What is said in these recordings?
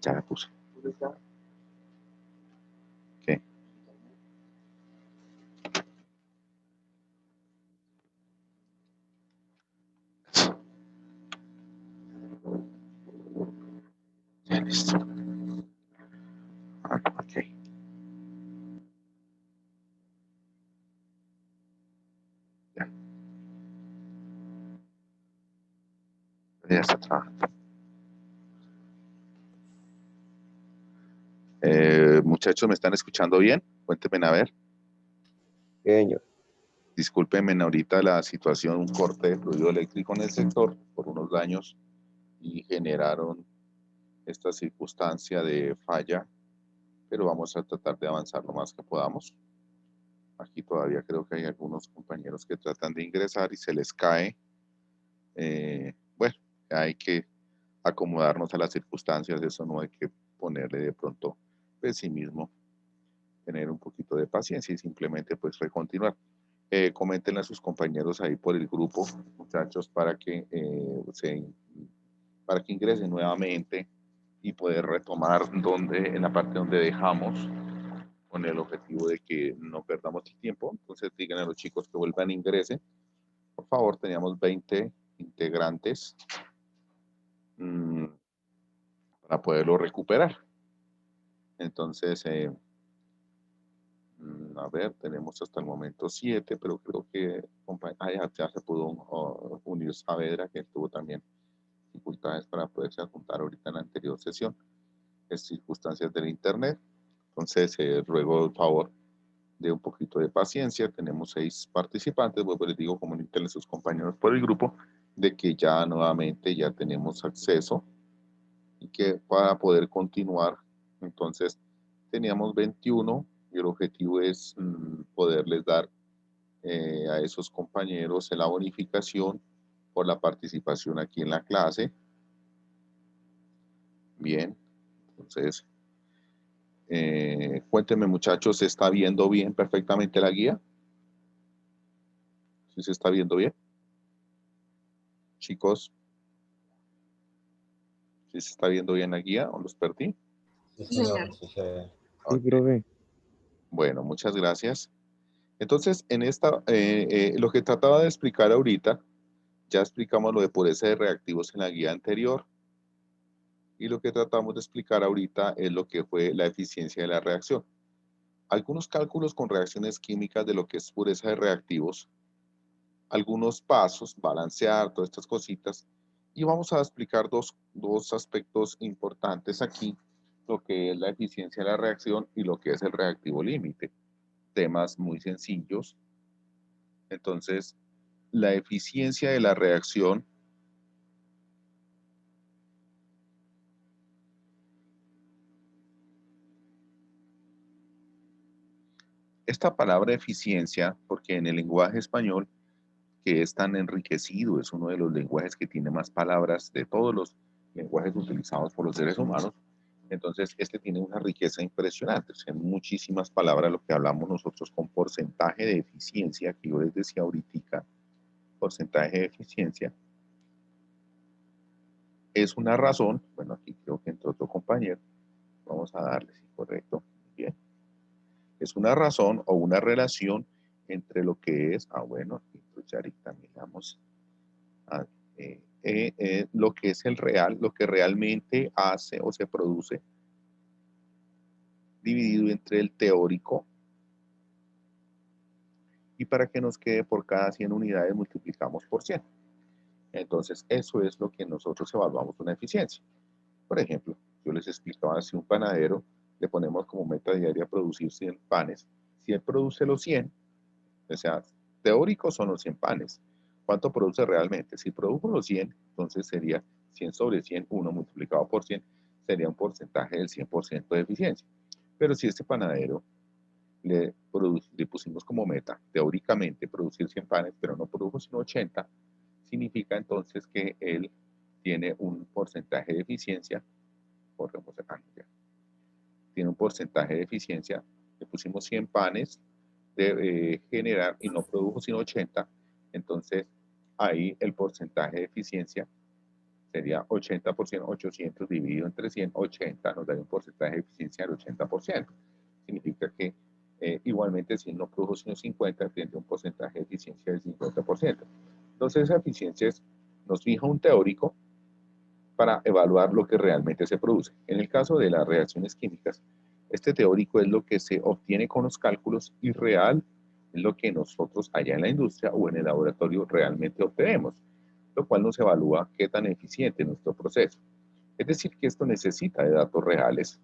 Ya la puse. ¿Qué? Ya listo. Ok. Ya. Ya está trabajando. Muchachos, ¿me están escuchando bien? Cuéntenme a ver. Pequeño. Discúlpenme ahorita la situación, un corte de fluido eléctrico en el sector por unos daños y generaron esta circunstancia de falla, pero vamos a tratar de avanzar lo más que podamos. Aquí todavía creo que hay algunos compañeros que tratan de ingresar y se les cae. Bueno, hay que acomodarnos a las circunstancias, eso no hay que ponerle de pronto pesimismo, tener un poquito de paciencia y simplemente pues recontinuar. Coméntenle a sus compañeros ahí por el grupo, muchachos, para que ingresen nuevamente y poder retomar en la parte donde dejamos, con el objetivo de que no perdamos el tiempo. Entonces digan a los chicos que vuelvan e ingresen. Por favor, teníamos 20 integrantes para poderlo recuperar. Entonces, a ver, tenemos hasta el momento 7, pero creo que ya se pudo unir Saavedra, que tuvo también dificultades para poderse juntar ahorita en la anterior sesión. Es circunstancias del internet. Entonces, ruego el favor de un poquito de paciencia. Tenemos 6 participantes. Vuelvo les digo, comuníquenle a sus compañeros por el grupo de que ya nuevamente ya tenemos acceso y que para poder continuar, entonces teníamos 21 y el objetivo es poderles dar a esos compañeros la bonificación por la participación aquí en la clase. Bien, entonces cuéntenme muchachos, ¿se está viendo bien perfectamente la guía? ¿Sí se está viendo bien? Chicos, ¿sí se está viendo bien la guía o los perdí? Sí, señor, sí se ve. Sí, Ok, profe. bueno, muchas gracias. Entonces, lo que trataba de explicar ahorita, ya explicamos lo de pureza de reactivos en la guía anterior y lo que tratamos de explicar ahorita es lo que fue la eficiencia de la reacción. Algunos cálculos con reacciones químicas de lo que es pureza de reactivos, algunos pasos, balancear, todas estas cositas, y vamos a explicar dos aspectos importantes aquí, lo que es la eficiencia de la reacción y lo que es el reactivo límite. Temas muy sencillos. Entonces, la eficiencia de la reacción esta palabra eficiencia, porque en el lenguaje español, que es tan enriquecido, es uno de los lenguajes que tiene más palabras de todos los lenguajes utilizados por los seres humanos, entonces este tiene una riqueza impresionante, o sea, muchísimas palabras, lo que hablamos nosotros con porcentaje de eficiencia, que yo les decía ahorita, porcentaje de eficiencia, es una razón, bueno, aquí creo que entre otro compañero, vamos a darle, sí, correcto, bien. Es una razón o una relación entre lo que es, bueno, aquí pues ya ahorita miramos, ah, lo que es el real, lo que realmente hace o se produce, dividido entre el teórico, y para que nos quede por cada 100 unidades multiplicamos por 100. Entonces, eso es lo que nosotros evaluamos una eficiencia. Por ejemplo, yo les explicaba, si un panadero le ponemos como meta diaria producir 100 panes, si él produce los 100, o sea, teóricos son los 100 panes. ¿Cuánto produce realmente? Si produjo los 100, entonces sería 100 sobre 100, 1 multiplicado por 100, sería un porcentaje del 100% de eficiencia. Pero si este panadero le pusimos como meta, teóricamente, producir 100 panes, pero no produjo sino 80, significa entonces que él tiene un porcentaje de eficiencia, corremos acá, tiene un porcentaje de eficiencia, le pusimos 100 panes de generar y no produjo sino 80, entonces ahí el porcentaje de eficiencia Sería 80%, 800 dividido entre 100, 80 nos da un porcentaje de eficiencia del 80%. Significa que igualmente si no produjo sino 50, tiene un porcentaje de eficiencia del 50%. Entonces esa eficiencia nos fija un teórico para evaluar lo que realmente se produce. En el caso de las reacciones químicas, este teórico es lo que se obtiene con los cálculos y real es lo que nosotros allá en la industria o en el laboratorio realmente obtenemos, lo cual nos evalúa qué tan eficiente es nuestro proceso. Es decir, que esto necesita de datos reales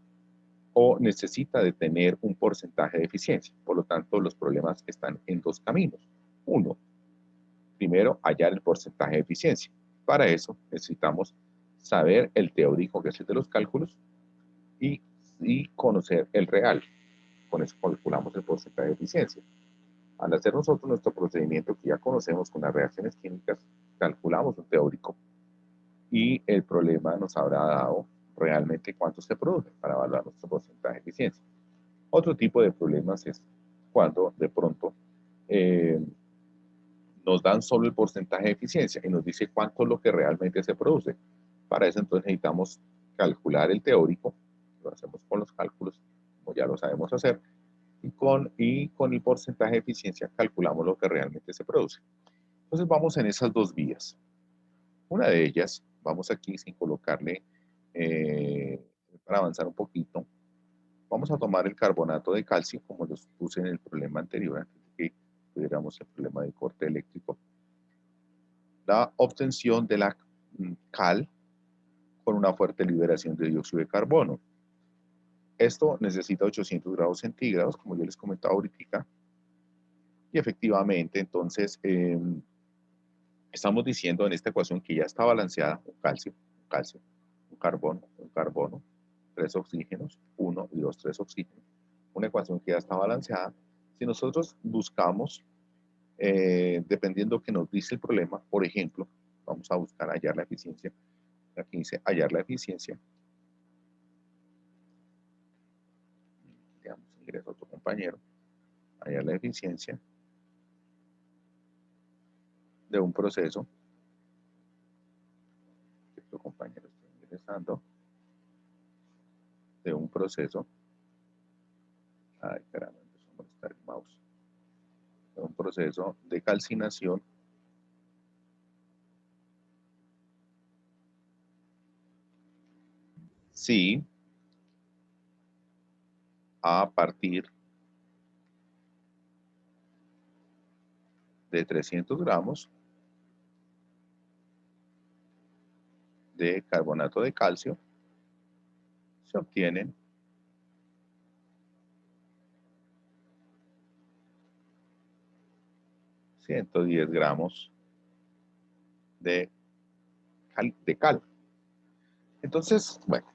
o necesita de tener un porcentaje de eficiencia. Por lo tanto, los problemas están en dos caminos. Uno, primero, hallar el porcentaje de eficiencia. Para eso necesitamos saber el teórico, que es el de los cálculos, y conocer el real. Con eso calculamos el porcentaje de eficiencia. Al hacer nosotros nuestro procedimiento que ya conocemos con las reacciones químicas, calculamos un teórico y el problema nos habrá dado realmente cuánto se produce para evaluar nuestro porcentaje de eficiencia. Otro tipo de problemas es cuando de pronto nos dan solo el porcentaje de eficiencia y nos dice cuánto es lo que realmente se produce. Para eso entonces necesitamos calcular el teórico, lo hacemos con los cálculos, como ya lo sabemos hacer, y con el porcentaje de eficiencia calculamos lo que realmente se produce. Entonces vamos en esas dos vías. Una de ellas, vamos aquí sin colocarle, para avanzar un poquito, vamos a tomar el carbonato de calcio, como los puse en el problema anterior, antes de que tuviéramos el problema del corte eléctrico. La obtención de la cal con una fuerte liberación de dióxido de carbono. Esto necesita 800 grados centígrados, como yo les comentaba ahorita, y efectivamente, entonces, estamos diciendo en esta ecuación que ya está balanceada un calcio, un carbono, 3 oxígenos, 1 y 2, 3 oxígenos. Una ecuación que ya está balanceada. Si nosotros buscamos, dependiendo que nos dice el problema, por ejemplo, vamos a buscar hallar la eficiencia. Aquí dice hallar la eficiencia. Digamos, ingresa otro compañero. Hallar la eficiencia de un proceso. Otro compañero está ingresando. De un proceso. Ay, caramba, empezó a molestar el mouse. De un proceso de calcinación si a partir de 300 gramos de carbonato de calcio se obtienen 110 gramos de cal. Entonces, bueno,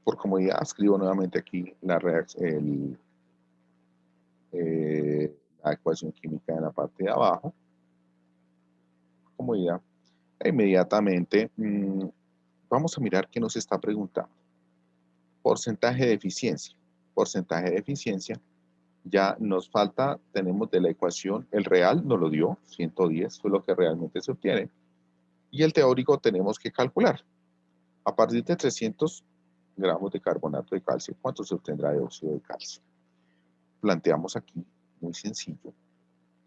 por comodidad escribo nuevamente aquí la ecuación química en la parte de abajo. Comodidad. E inmediatamente vamos a mirar qué nos está preguntando. Porcentaje de eficiencia. Porcentaje de eficiencia. Ya nos falta, tenemos de la ecuación, el real nos lo dio, 110, fue lo que realmente se obtiene. Y el teórico tenemos que calcular. A partir de 300 gramos de carbonato de calcio, ¿cuánto se obtendrá de óxido de calcio? Planteamos aquí, muy sencillo,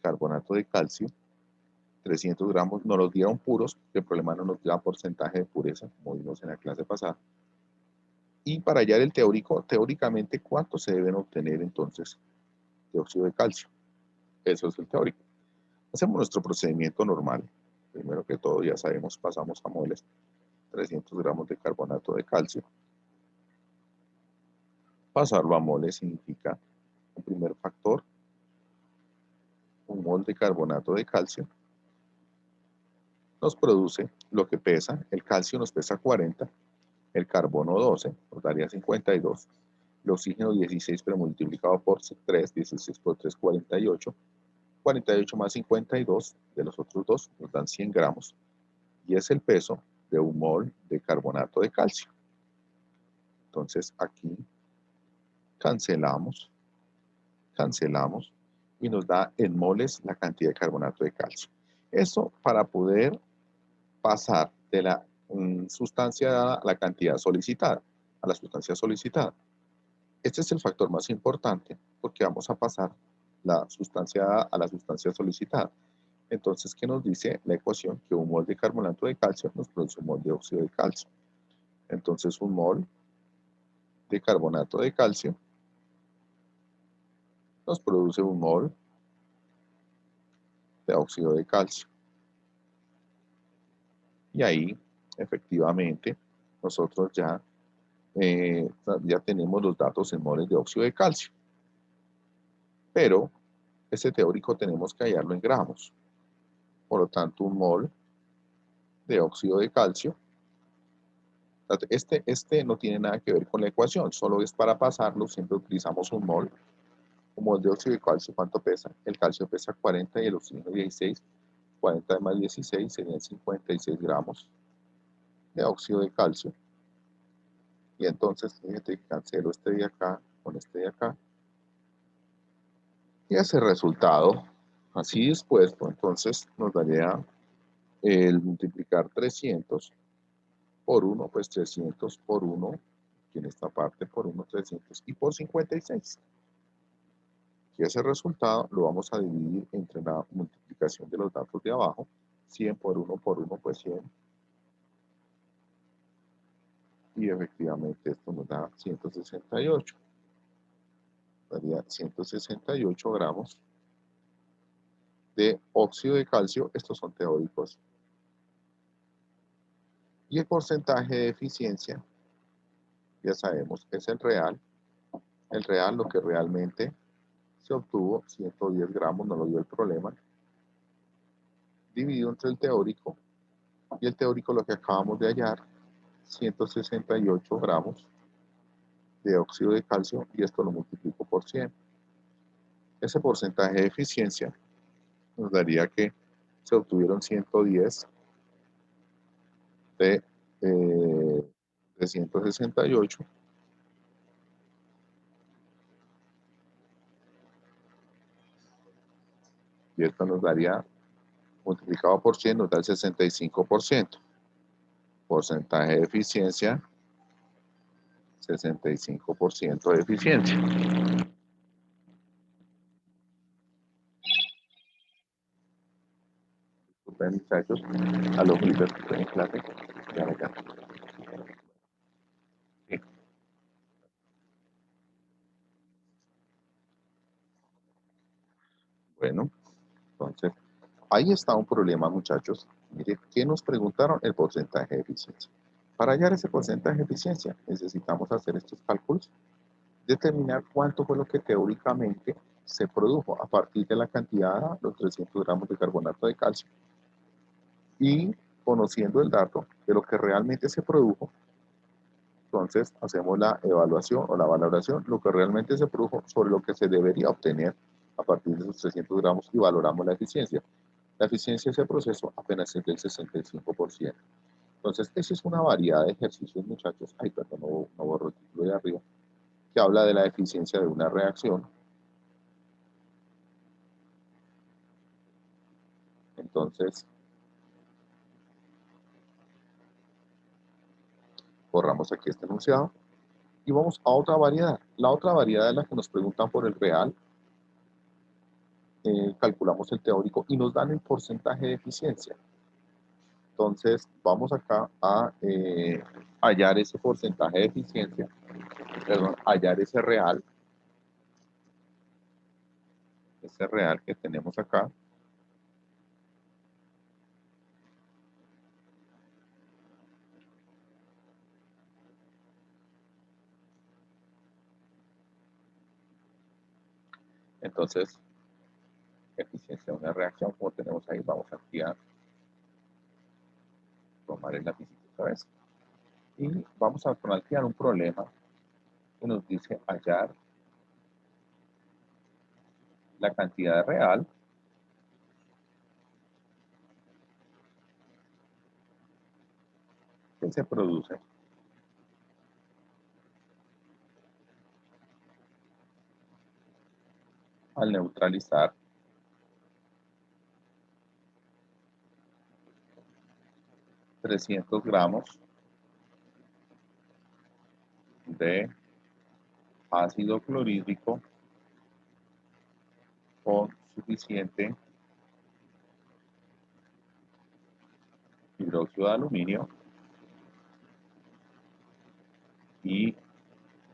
carbonato de calcio, 300 gramos, nos los dieron puros, el problema no nos da porcentaje de pureza, como vimos en la clase pasada. Y para hallar el teórico, teóricamente, ¿cuánto se deben obtener entonces de óxido de calcio? Eso es el teórico. Hacemos nuestro procedimiento normal. Primero que todo, ya sabemos, pasamos a moles. 300 gramos de carbonato de calcio. Pasarlo a moles significa un primer factor, un mol de carbonato de calcio. Nos produce lo que pesa. El calcio nos pesa 40, el carbono 12, nos daría 52. El oxígeno 16, pero multiplicado por 3, 16 por 3, 48. 48 más 52 de los otros dos nos dan 100 gramos. Y es el peso de un mol de carbonato de calcio. Entonces aquí cancelamos y nos da en moles la cantidad de carbonato de calcio. Eso para poder pasar de la sustancia dada a la cantidad solicitada, a la sustancia solicitada. Este es el factor más importante porque vamos a pasar la sustancia dada a la sustancia solicitada. Entonces, ¿qué nos dice la ecuación? Que un mol de carbonato de calcio nos produce un mol de óxido de calcio. Entonces, un mol de carbonato de calcio nos produce un mol de óxido de calcio. Y ahí, efectivamente, nosotros ya tenemos los datos en moles de óxido de calcio. Pero ese teórico tenemos que hallarlo en gramos. Por lo tanto, un mol de óxido de calcio, este no tiene nada que ver con la ecuación, solo es para pasarlo, siempre utilizamos un mol. Un mol de óxido de calcio, ¿cuánto pesa? El calcio pesa 40 y el oxígeno 16. 40 más 16 serían 56 gramos de óxido de calcio. Y entonces, fíjate, cancelo este de acá con este de acá. Y ese resultado, así dispuesto, entonces nos daría el multiplicar 300 por 1, pues 300 por 1, aquí en esta parte por 1, 300, y por 56. Y ese resultado lo vamos a dividir entre la multiplicación de los datos de abajo, 100 por 1, pues 100. Y efectivamente esto nos da 168. Daría 168 gramos de óxido de calcio, estos son teóricos. Y el porcentaje de eficiencia, ya sabemos, es el real. El real, lo que realmente se obtuvo, 110 gramos, no lo dio el problema, dividido entre el teórico, y el teórico lo que acabamos de hallar, 168 gramos de óxido de calcio, y esto lo multiplico por 100. Ese porcentaje de eficiencia nos daría que se obtuvieron 110 de 168, y esto nos daría, multiplicado por 100, nos da el 65%. Porcentaje de eficiencia, 65% de eficiencia. Disculpen, muchachos, a los gritos que estoy en clase. Ya. Sí. Bueno, entonces, ahí está un problema, muchachos. Mire, ¿qué nos preguntaron? El porcentaje de eficiencia. Para hallar ese porcentaje de eficiencia, necesitamos hacer estos cálculos, determinar cuánto fue lo que teóricamente se produjo a partir de la cantidad, los 300 gramos de carbonato de calcio, y conociendo el dato de lo que realmente se produjo, entonces hacemos la evaluación o la valoración, lo que realmente se produjo sobre lo que se debería obtener a partir de esos 300 gramos, y valoramos la eficiencia. La eficiencia de ese proceso apenas es del 65%. Entonces, esa es una variedad de ejercicios, muchachos. Ay, perdón, no borro el título de arriba, que habla de la eficiencia de una reacción. Entonces, borramos aquí este enunciado y vamos a otra variedad. La otra variedad es la que nos preguntan por el real. Calculamos el teórico y nos dan el porcentaje de eficiencia. Entonces, vamos acá a hallar ese porcentaje de eficiencia, perdón, hallar ese real que tenemos acá. Entonces, eficiencia de una reacción, como tenemos ahí, vamos aquí a tomar el lapicito otra vez. Y vamos a plantear un problema que nos dice hallar la cantidad real que se produce al neutralizar 300 gramos de ácido clorhídrico con suficiente hidróxido de aluminio y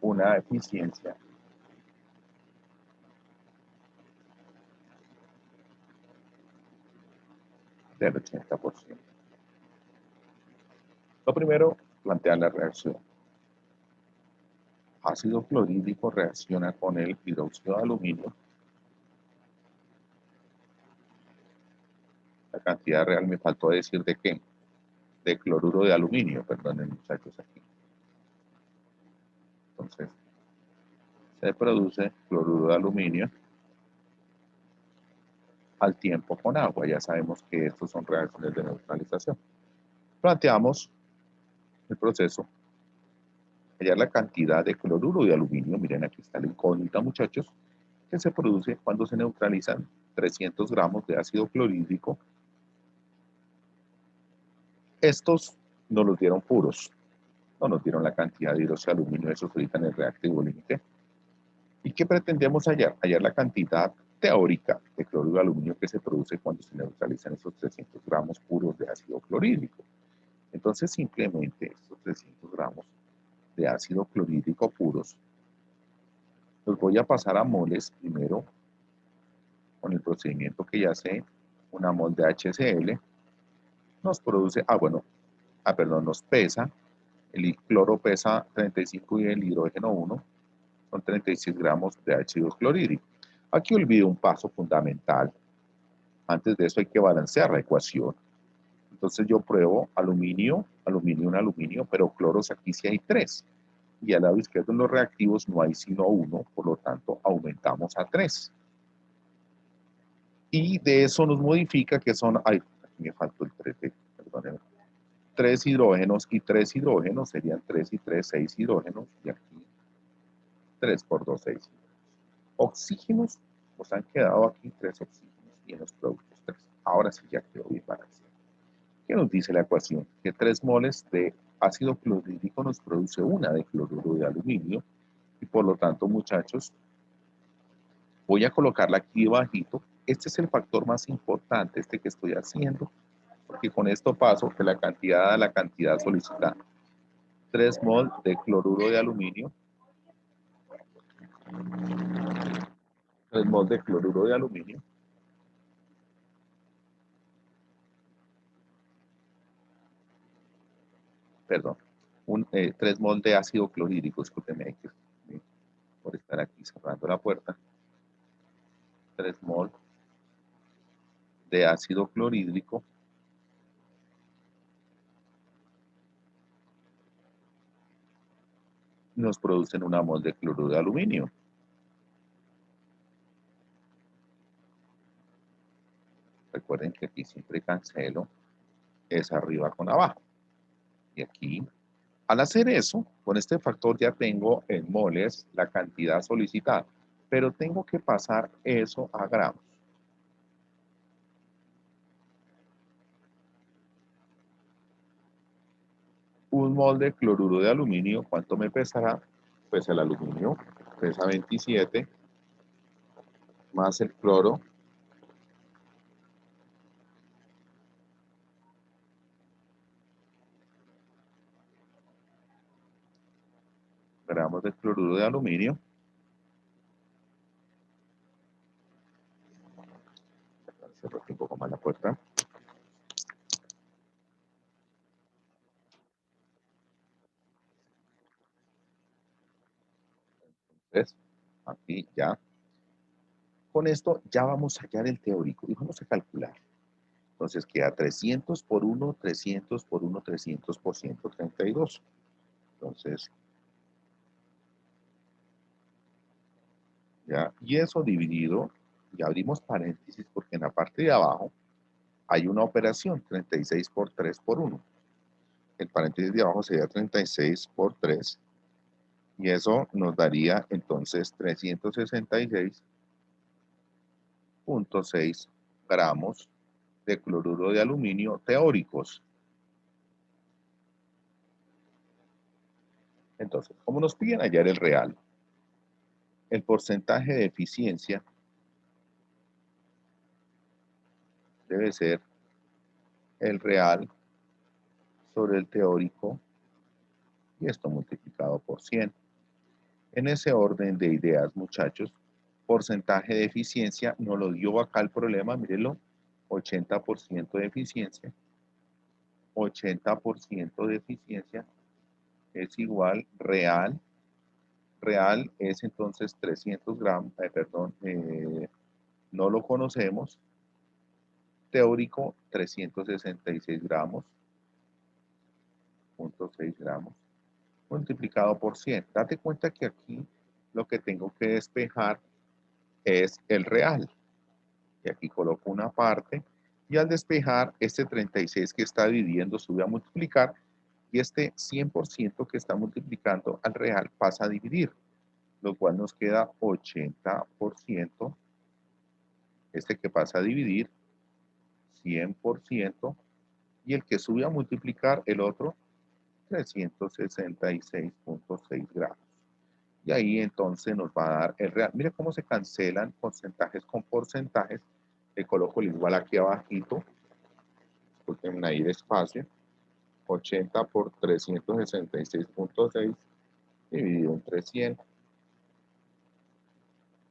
una eficiencia del 80%. Lo primero, plantear la reacción. Ácido clorhídrico reacciona con el hidróxido de aluminio. La cantidad real me faltó decir de qué. De cloruro de aluminio, perdonen muchachos aquí. Entonces, se produce cloruro de aluminio al tiempo con agua. Ya sabemos que estos son reacciones de neutralización. Planteamos el proceso. Hallar la cantidad de cloruro de aluminio. Miren, aquí está la incógnita, muchachos, que se produce cuando se neutralizan 300 gramos de ácido clorhídrico. Estos nos los dieron puros. No nos dieron la cantidad de hidróxido de aluminio, eso ahorita en el reactivo límite. ¿Y qué pretendemos hallar? Hallar la cantidad teórica de cloruro de aluminio que se produce cuando se neutralizan esos 300 gramos puros de ácido clorhídrico. Entonces, simplemente estos 300 gramos de ácido clorhídrico puros los voy a pasar a moles primero con el procedimiento que ya sé. Una mol de HCl nos produce, nos pesa, el cloro pesa 35 y el hidrógeno 1, son 36 gramos de ácido clorhídrico. Aquí olvido un paso fundamental. Antes de eso hay que balancear la ecuación. Entonces yo pruebo aluminio, pero cloros aquí sí hay 3. Y al lado izquierdo en los reactivos no hay sino 1, por lo tanto aumentamos a 3. Y de eso nos modifica que son, aquí me faltó el 3, perdónenme. 3 hidrógenos y 3 hidrógenos serían 3 y 3, 6 hidrógenos. Y aquí 3 por 2, 6. Oxígenos, nos han quedado aquí 3 oxígenos y en los productos 3. Ahora sí ya quedó bien balanceado. ¿Qué nos dice la ecuación? Que 3 moles de ácido clorhídrico nos produce 1 de cloruro de aluminio. Y por lo tanto, muchachos, voy a colocarla aquí bajito. Este es el factor más importante, este que estoy haciendo, porque con esto paso que la cantidad da la cantidad solicitada. 3 mol de cloruro de aluminio. 3 mol de cloruro de aluminio. Perdón. 3 mol de ácido clorhídrico, discúlpeme, por estar aquí cerrando la puerta. 3 mol de ácido clorhídrico nos producen 1 mol de cloruro de aluminio. Recuerden que aquí siempre cancelo es arriba con abajo. Y aquí, al hacer eso, con este factor ya tengo en moles la cantidad solicitada, pero tengo que pasar eso a gramos. Un mol de cloruro de aluminio, ¿cuánto me pesará? Pues el aluminio pesa 27, más el cloro, gramos de cloruro de aluminio. Cierro un poco más la puerta. Entonces, aquí ya. Con esto ya vamos a hallar el teórico y vamos a calcular. Entonces queda 300 por 1, 300 por 1, 300 por 132. Entonces, ya, y eso dividido, ya abrimos paréntesis porque en la parte de abajo hay una operación, 36 por 3 por 1. El paréntesis de abajo sería 36 por 3. Y eso nos daría entonces 366.6 gramos de cloruro de aluminio teóricos. Entonces, como nos piden hallar el real, el porcentaje de eficiencia debe ser el real sobre el teórico y esto multiplicado por 100. En ese orden de ideas, muchachos, porcentaje de eficiencia, nos lo dio acá el problema, mírenlo, 80% de eficiencia. 80% de eficiencia es igual real. Real es entonces 300 gramos, no lo conocemos. Teórico, 366 gramos, 0.6 gramos, multiplicado por 100. Date cuenta que aquí lo que tengo que despejar es el real. Y aquí coloco una parte. Y al despejar, este 36 que está dividiendo sube a multiplicar. Y este 100% que está multiplicando al real pasa a dividir. Lo cual nos queda 80%. Este que pasa a dividir, 100%. Y el que sube a multiplicar, el otro, 366.6 gramos. Y ahí entonces nos va a dar el real. Mire cómo se cancelan porcentajes con porcentajes. Le coloco el igual aquí abajito. Disculpen ahí despacio. 80 por 366.6 dividido entre 100.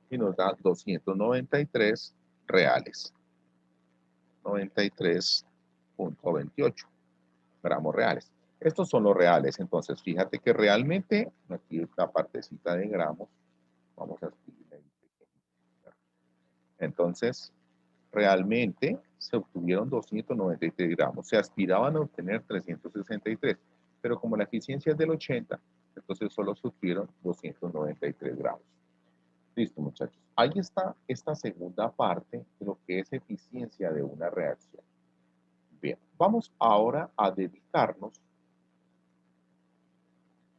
Y nos da 293 reales. 93.28 gramos reales. Estos son los reales. Entonces, fíjate que realmente, aquí esta partecita de gramos, vamos a escribir ahí. Entonces, realmente se obtuvieron 293 gramos. Se aspiraban a obtener 363, pero como la eficiencia es del 80, entonces solo se obtuvieron 293 gramos. Listo, muchachos. Ahí está esta segunda parte de lo que es eficiencia de una reacción. Bien, vamos ahora a dedicarnos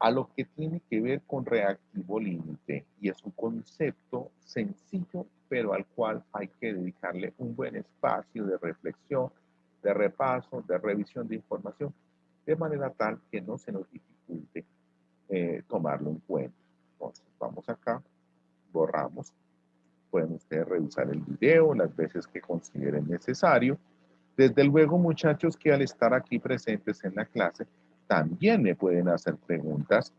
a lo que tiene que ver con reactivo límite, y es un concepto sencillo, pero al cual hay que dedicarle un buen espacio de reflexión, de repaso, de revisión de información, de manera tal que no se nos dificulte tomarlo en cuenta. Entonces, vamos acá, borramos, pueden ustedes revisar el video las veces que consideren necesario. Desde luego, muchachos, que al estar aquí presentes en la clase, también me pueden hacer preguntas,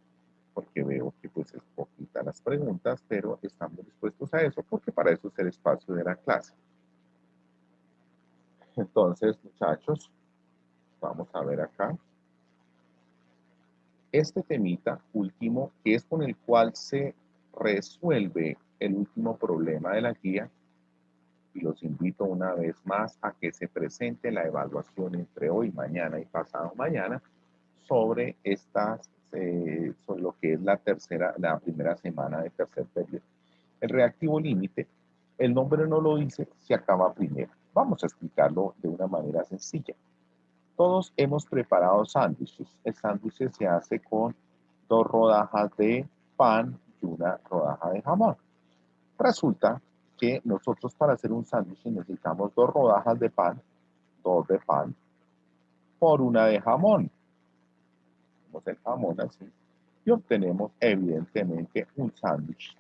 porque veo que pues es poquita las preguntas, pero estamos dispuestos a eso, porque para eso es el espacio de la clase. Entonces, muchachos, vamos a ver acá. Este temita último, que es con el cual se resuelve el último problema de la guía, y los invito una vez más a que se presente la evaluación entre hoy, mañana y pasado mañana sobre sobre lo que es la primera semana de tercer periodo. El reactivo límite, el nombre no lo dice, se acaba primero. Vamos a explicarlo de una manera sencilla. Todos hemos preparado sándwiches. El sándwich se hace con 2 rodajas de pan y una rodaja de jamón. Resulta que nosotros para hacer un sándwich necesitamos 2 rodajas de pan, 2 de pan, por una de jamón. Hacemos el jamón así y obtenemos evidentemente un sándwich.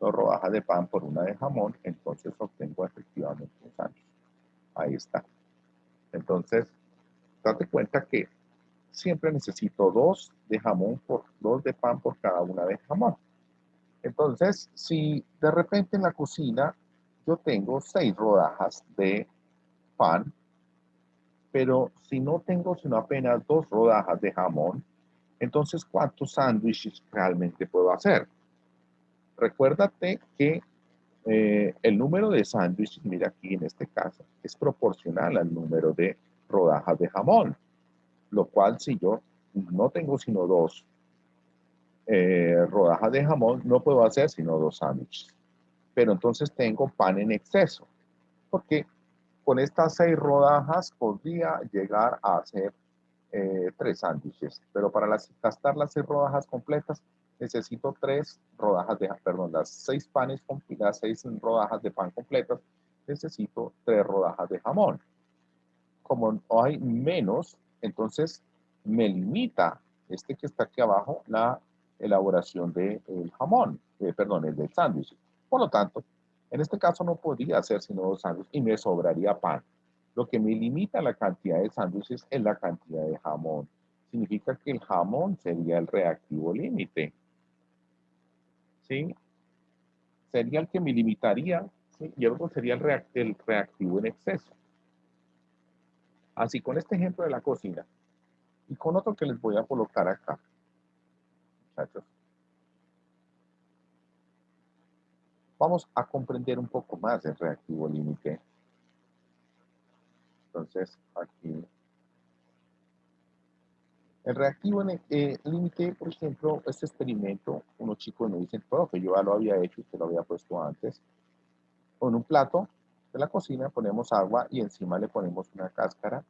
2 rodajas de pan por una de jamón, entonces obtengo efectivamente un sándwich. Ahí está. Entonces, date cuenta que siempre necesito 2 de jamón por 2 de pan por cada una de jamón. Entonces, si de repente en la cocina yo tengo 6 rodajas de pan, pero si no tengo sino apenas 2 rodajas de jamón, entonces ¿cuántos sándwiches realmente puedo hacer? Recuérdate que el número de sándwiches, mira aquí en este caso, es proporcional al número de rodajas de jamón, lo cual si yo no tengo sino 2 rodajas de jamón, no puedo hacer sino 2 sándwiches. Pero entonces tengo pan en exceso, porque con estas 6 rodajas podría llegar a hacer 3 sándwiches, pero para gastar las 6 rodajas completas necesito 3 rodajas de, perdón, las 6 panes, las 6 rodajas de pan completas, necesito 3 rodajas de jamón. Como hay menos, entonces me limita Este que está aquí abajo, la elaboración del jamón, perdón, el del sándwich. Por lo tanto, en este caso no podría hacer sino 2 sándwiches y me sobraría pan. Lo que me limita la cantidad de sándwiches es la cantidad de jamón. Significa que el jamón sería el reactivo límite. ¿Sí? Sería el que me limitaría, ¿sí? Y el otro sería el reactivo en exceso. Así, con este ejemplo de la cocina y con otro que les voy a colocar acá, muchachos, vamos a comprender un poco más el reactivo límite. Entonces, aquí, el reactivo límite, por ejemplo, este experimento, unos chicos me dicen, profe, yo ya lo había hecho, usted lo había puesto antes. Con un plato de la cocina ponemos agua y encima le ponemos una cáscara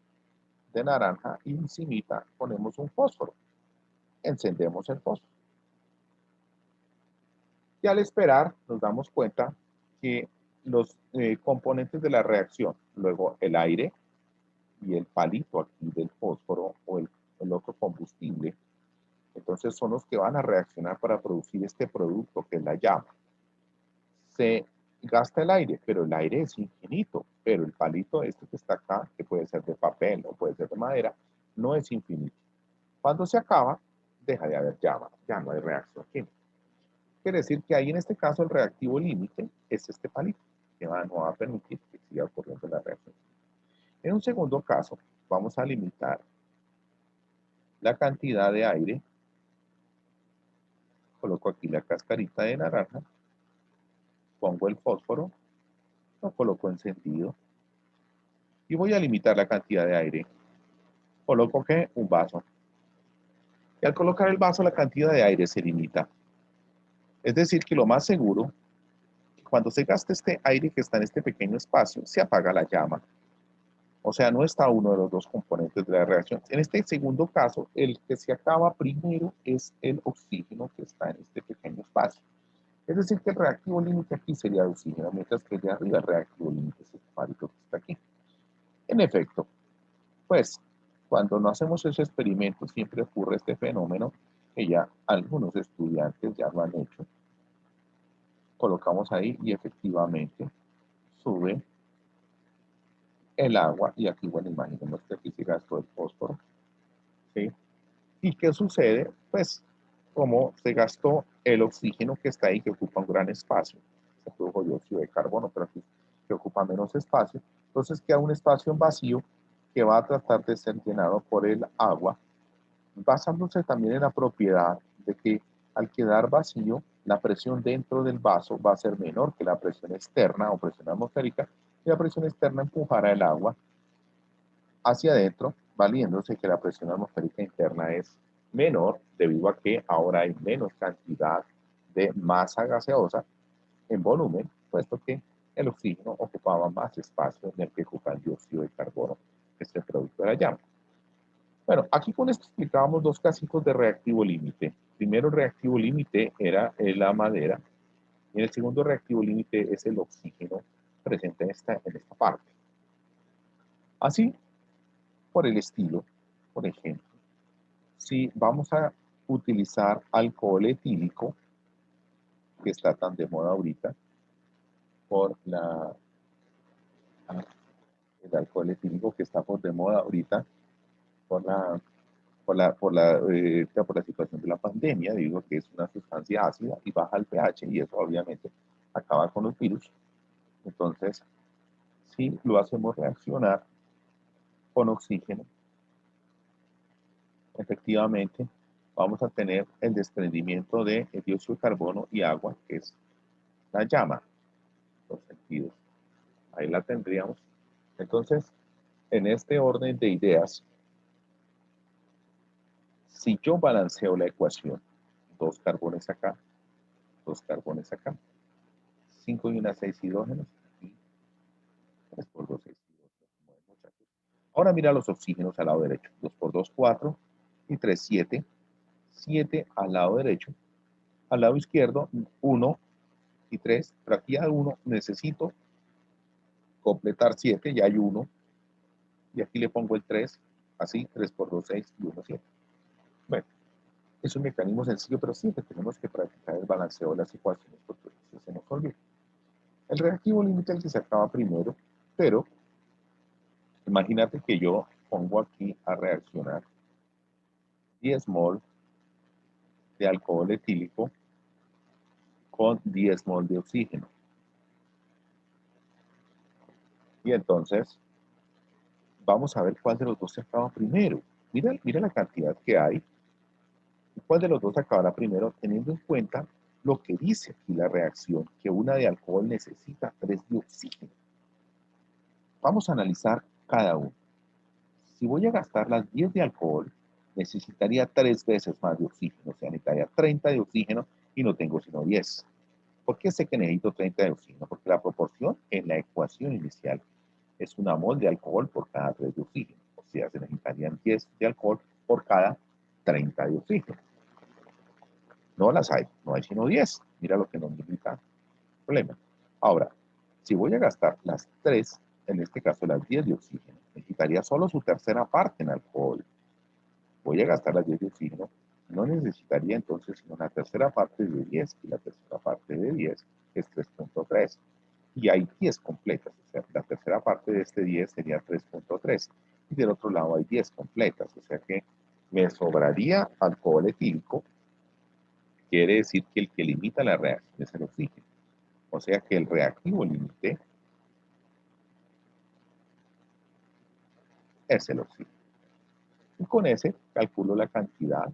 de naranja y encimita ponemos un fósforo. Encendemos el fósforo. Y al esperar nos damos cuenta que los componentes de la reacción, luego el aire y el palito aquí del fósforo o el otro combustible, entonces son los que van a reaccionar para producir este producto que es la llama. Se gasta el aire, pero el aire es infinito, pero el palito este que está acá, que puede ser de papel o puede ser de madera, no es infinito. Cuando se acaba, deja de haber llama, ya no hay reacción química. Quiere decir que ahí en este caso el reactivo límite es este palito, que no va a permitir que siga ocurriendo la reacción. En un segundo caso, vamos a limitar la cantidad de aire. Coloco aquí la cascarita de naranja, pongo el fósforo, lo coloco encendido y voy a limitar la cantidad de aire. Coloco ¿qué? Un vaso. Y al colocar el vaso, la cantidad de aire se limita. Es decir, que lo más seguro, cuando se gasta este aire que está en este pequeño espacio, se apaga la llama. O sea, no está uno de los dos componentes de la reacción. En este segundo caso, el que se acaba primero es el oxígeno que está en este pequeño espacio. Es decir, que el reactivo límite aquí sería el oxígeno, mientras que allá arriba el reactivo límite es el palito que está aquí. En efecto, pues, cuando no hacemos ese experimento, siempre ocurre este fenómeno que ya algunos estudiantes ya lo han hecho. Colocamos ahí y efectivamente sube el agua y aquí, bueno, imaginemos que aquí se gastó el fósforo, ¿sí? ¿Y qué sucede? Pues, como se gastó el oxígeno que está ahí, que ocupa un gran espacio, se produjo dióxido de carbono, pero aquí que ocupa menos espacio, entonces queda un espacio vacío que va a tratar de ser llenado por el agua, basándose también en la propiedad de que al quedar vacío, la presión dentro del vaso va a ser menor que la presión externa o presión atmosférica, y la presión externa empujará el agua hacia adentro, valiéndose que la presión atmosférica interna es menor debido a que ahora hay menos cantidad de masa gaseosa en volumen, puesto que el oxígeno ocupaba más espacio en el que ocupa el dióxido de carbono, que es el producto de la llama. Bueno, aquí con esto explicábamos dos casitos de reactivo límite. Primero, el reactivo límite era la madera, y el segundo reactivo límite es el oxígeno presente en esta parte. Así, por el estilo, por ejemplo, si vamos a utilizar alcohol etílico, que está tan de moda ahorita, por el alcohol etílico que está por de moda ahorita, por la situación de la pandemia, digo que es una sustancia ácida y baja el pH y eso obviamente acaba con los virus. Entonces, si lo hacemos reaccionar con oxígeno, efectivamente vamos a tener el desprendimiento de dióxido de carbono y agua, que es la llama, los sentidos. Ahí la tendríamos. Entonces, en este orden de ideas, si yo balanceo la ecuación, 2 carbones acá, 5 y una 6 hidrógenos, y 3 por 2, 6 hidrógenos. Ahora mira los oxígenos al lado derecho, 2 por 2, 4, y 3, 7, 7 al lado derecho, al lado izquierdo, 1 y 3, pero aquí a 1 necesito completar 7, ya hay 1, y aquí le pongo el 3, así, 3 por 2, 6 y 1, 7. Bueno, Es un mecanismo sencillo, pero siempre tenemos que practicar el balanceo de las ecuaciones porque se nos olvida. El reactivo límite es el que se acaba primero, pero imagínate que yo pongo aquí a reaccionar 10 mol de alcohol etílico con 10 mol de oxígeno. Y entonces vamos a ver cuál de los dos se acaba primero. Mira la cantidad que hay. ¿Cuál de los dos acabará primero? Teniendo en cuenta lo que dice aquí la reacción, que una de alcohol necesita 3 de oxígeno. Vamos a analizar cada uno. Si voy a gastar las 10 de alcohol, necesitaría 3 veces más de oxígeno, o sea, necesitaría 30 de oxígeno y no tengo sino 10. ¿Por qué sé que necesito 30 de oxígeno? Porque la proporción en la ecuación inicial es una mol de alcohol por cada 3 de oxígeno. O sea, se necesitarían 10 de alcohol por cada 30 de oxígeno. No las hay, no hay sino 10. Mira lo que nos indica el problema. Ahora, si voy a gastar las 3, en este caso las 10 de oxígeno, necesitaría solo su tercera parte en alcohol. Voy a gastar las 10 de oxígeno, no necesitaría entonces sino una tercera parte de 10, y la tercera parte de 10 es 3.3. Y hay 10 completas, o sea, la tercera parte de este 10 sería 3.3. Y del otro lado hay 10 completas, o sea que me sobraría alcohol etílico. Quiere decir que el que limita la reacción es el oxígeno. O sea que el reactivo límite es el oxígeno. Y con ese calculo la cantidad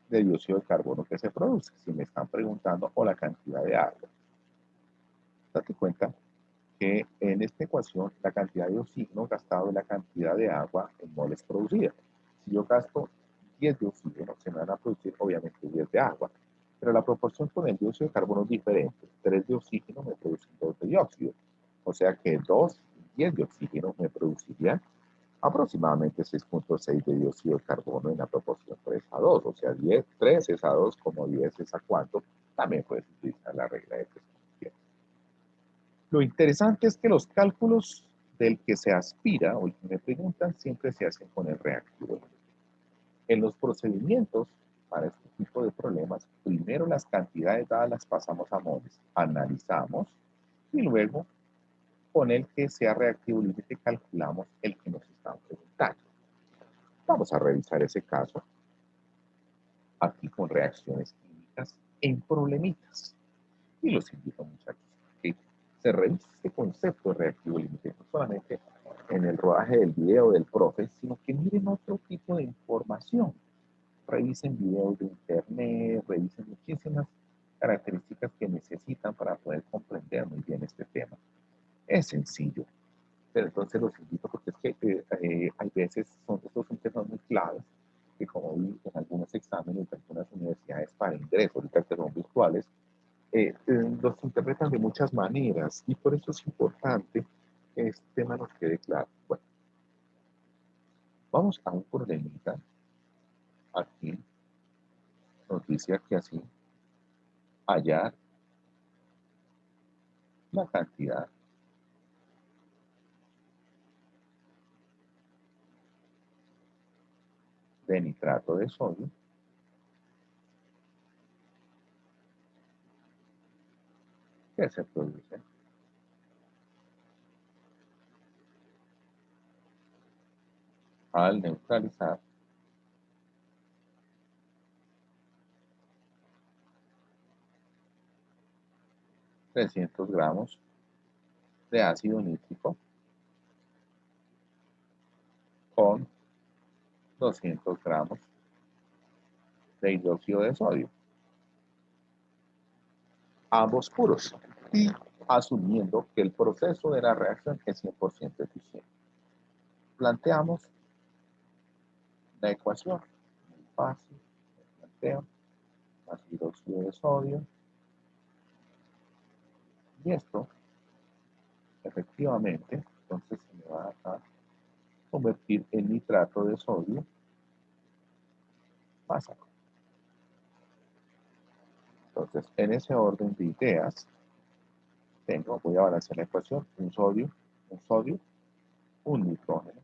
de dióxido de carbono que se produce, si me están preguntando, o la cantidad de agua. Date cuenta que en esta ecuación la cantidad de oxígeno gastado es la cantidad de agua en moles producida. Si yo gasto 10 de oxígeno, se me van a producir obviamente 10 de agua, pero la proporción con el dióxido de carbono es diferente. 3 de oxígeno me producen 2 de dióxido, o sea que 2 y 10 de oxígeno me producirían aproximadamente 6.6 de dióxido de carbono en la proporción 3 a 2, o sea, 10, 3 es a 2 como 10 es a 4, también puedes utilizar la regla de 3. Lo interesante es que los cálculos del que se aspira, o que me preguntan, siempre se hacen con el reactivo. En los procedimientos para este tipo de problemas, primero las cantidades dadas las pasamos a moles, analizamos y luego con el que sea reactivo límite calculamos el que nos están preguntando. Vamos a revisar ese caso aquí con reacciones químicas en problemitas. Y los invito muchachos a que se revise este concepto de reactivo límite, no solamente en el rodaje del video del profe, sino que miren otro tipo de información. Revisen videos de internet, revisen muchísimas características que necesitan para poder comprender muy bien este tema. Es sencillo, pero entonces los invito porque es que hay veces estos son temas muy claves que como vi en algunos exámenes de algunas universidades para ingreso, ahorita que son virtuales, los interpretan de muchas maneras y por eso es importante que este tema nos quede claro. Bueno, vamos a un problemita. Aquí nos dice aquí así, hallar la cantidad de nitrato de sodio que se produce al neutralizar 300 gramos de ácido nítrico con 200 gramos de hidróxido de sodio, ambos puros, y asumiendo que el proceso de la reacción es 100% eficiente. Planteamos la ecuación, muy fácil, planteo, más hidróxido de sodio, y esto, efectivamente, entonces se me va a convertir en nitrato de sodio más agua. Entonces, en ese orden de ideas, voy a balancear la ecuación, un sodio, un nitrógeno,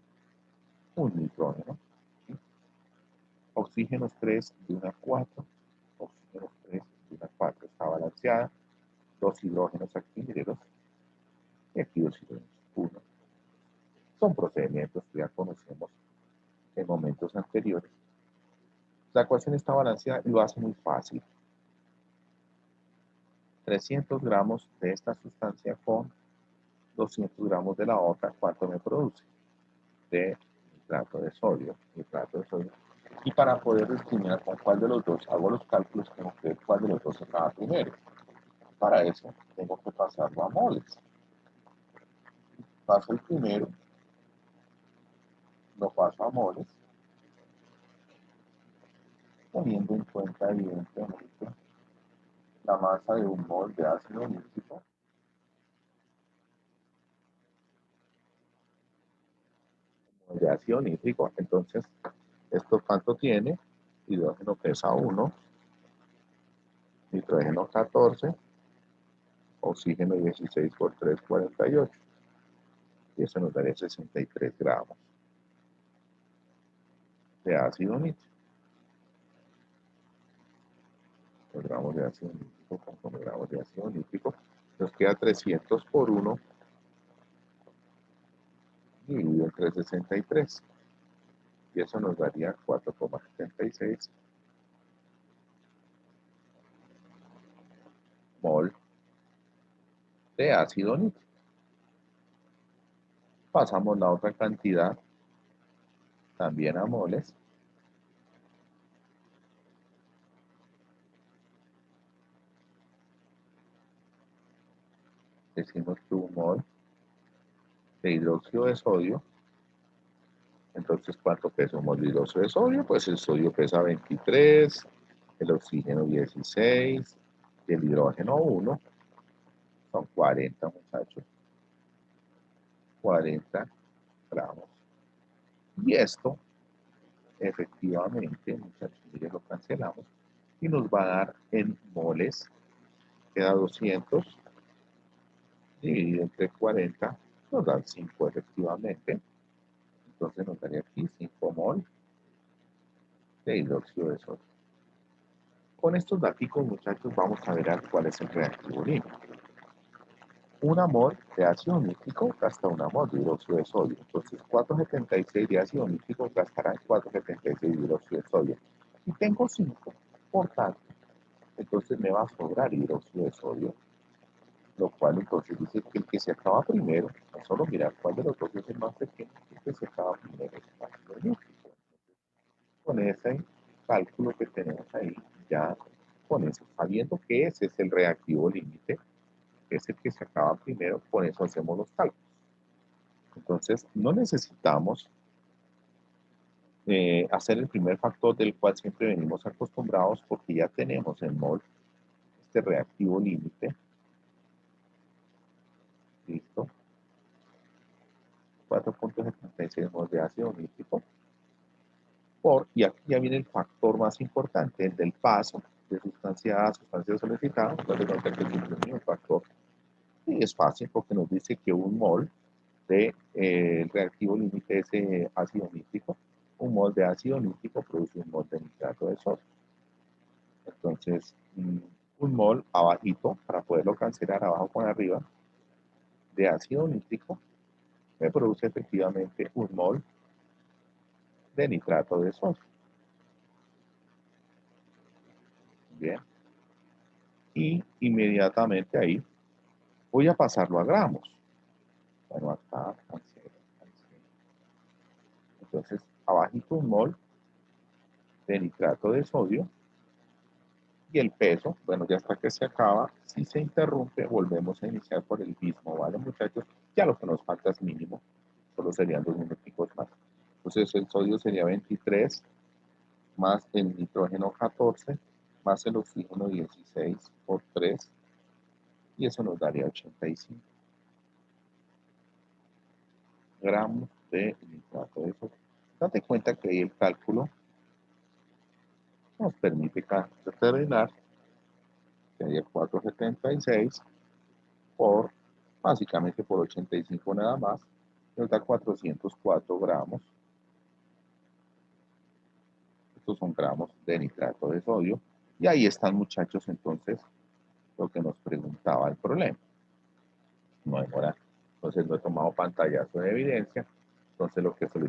¿sí? oxígenos 3 de una 4, oxígenos 3 de una 4 está balanceada, 2 hidrógenos alquileros y aquí 2 hidrógenos 1. Son procedimientos que ya conocemos en momentos anteriores. La ecuación está balanceada y lo hace muy fácil. 300 gramos de esta sustancia con 200 gramos de la otra, ¿cuánto me produce? De nitrato de sodio, Y para poder discriminar con cuál de los dos hago los cálculos, tengo que ver cuál de los dos se acaba primero. Para eso tengo que pasarlo a moles. Paso el primero, lo paso a moles, teniendo en cuenta evidentemente la masa de un mol de ácido nítrico entonces, ¿esto cuánto tiene? Hidrógeno pesa 1, nitrógeno 14, oxígeno 16 por 3, 48. Y eso nos daría 63 gramos de ácido nítrico. Los gramos de ácido nítrico con gramos de ácido nítrico. Nos queda 300 por 1 dividido entre 63. Y eso nos daría 4,76 mol de ácido nítrico. Pasamos la otra cantidad también a moles. Decimos que un mol de hidróxido de sodio, entonces ¿cuánto pesa un mol de hidróxido de sodio? Pues el sodio pesa 23, el oxígeno 16 y el hidrógeno 1, son 40 muchachos, 40 gramos. Y esto, efectivamente, muchachos, ya lo cancelamos, y nos va a dar en moles, queda 200, dividido entre 40, nos dan 5 efectivamente. Entonces nos daría aquí 5 mol de hidróxido de sodio. Con estos datos, muchachos, vamos a ver cuál es el reactivo límite. Una mol de ácido nítrico gasta una mol de hidróxido de sodio. Entonces 4,76 de ácido nítrico gastarán 4,76 de hidróxido de sodio. Y tengo 5, por tanto, entonces me va a sobrar hidróxido de sodio, lo cual entonces dice que el que se acaba primero, no solo mirar cuál de los dos es el más pequeño, el que se acaba primero es el ácido nítrico. Con ese cálculo que tenemos ahí, ya con eso, sabiendo que ese es el reactivo límite, que es el que se acaba primero, con eso hacemos los cálculos. Entonces, no necesitamos hacer el primer factor del cual siempre venimos acostumbrados, porque ya tenemos en mol este reactivo límite. Listo. 4,76 mol de ácido nítrico. Y aquí ya viene el factor más importante, el del paso de sustancia A a sustancia solidificada. Entonces, nota que es el mismo factor. Y es fácil porque nos dice que un mol de el reactivo límite es ácido nítrico. Un mol de ácido nítrico produce un mol de nitrato de sodio. Entonces, un mol abajito, para poderlo cancelar abajo con arriba, de ácido nítrico, me produce efectivamente un mol de nitrato de sodio. Bien. Y inmediatamente ahí voy a pasarlo a gramos. Bueno, acá, cancelo. Entonces, abajito un mol de nitrato de sodio. Y el peso, bueno, ya hasta que se acaba. Si se interrumpe, volvemos a iniciar por el mismo, ¿vale, muchachos? Ya lo que nos falta es mínimo, solo serían 2 minuticos más. Entonces el sodio sería 23, más el nitrógeno 14, más el oxígeno 16 por 3, y eso nos daría 85 gramos de nitrato de sodio. Date cuenta que ahí el cálculo nos permite determinar que sería 476 por, básicamente por 85 nada más, nos da 404 gramos estos son gramos de nitrato de sodio. Y ahí están, muchachos, entonces, lo que nos preguntaba el problema. No demora. Entonces no he tomado pantallazo de evidencia. Entonces lo que solicito